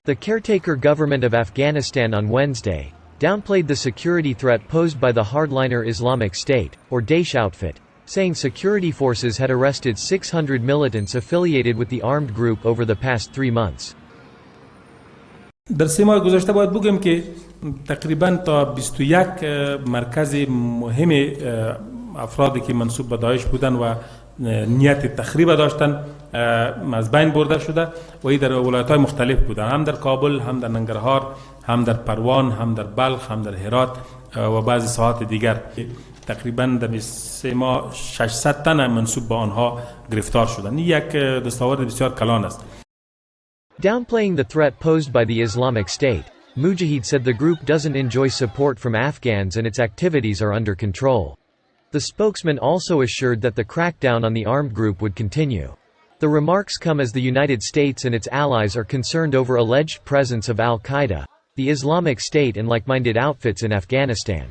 The caretaker government of Afghanistan on Wednesday downplayed the security threat posed by the hardliner Islamic State, or Daesh outfit, saying security forces had arrested 600 militants affiliated with the armed group over the past 3 months. در 3 ماه گذشته باید بگم که تقریباً تا 21 مرکز مهم افرادی که منسوب به داعش بودن و نیت تخریب داشتن از بین برده شده و این در ولایت‌های مختلف بودن، هم در کابل، هم در ننگرهار، هم در پروان، هم در بلخ، هم در هرات و بعضی ساحات دیگر. تقریباً در 3 ماه 600 تن منسوب به آنها گرفتار شدند. این یک دستاورد بسیار کلان است. Downplaying the threat posed by the Islamic State, Mujahid said the group doesn't enjoy support from Afghans and its activities are under control. The spokesman also assured that the crackdown on the armed group would continue. The remarks come as the United States and its allies are concerned over alleged presence of al-Qaeda, the Islamic State and like-minded outfits in Afghanistan.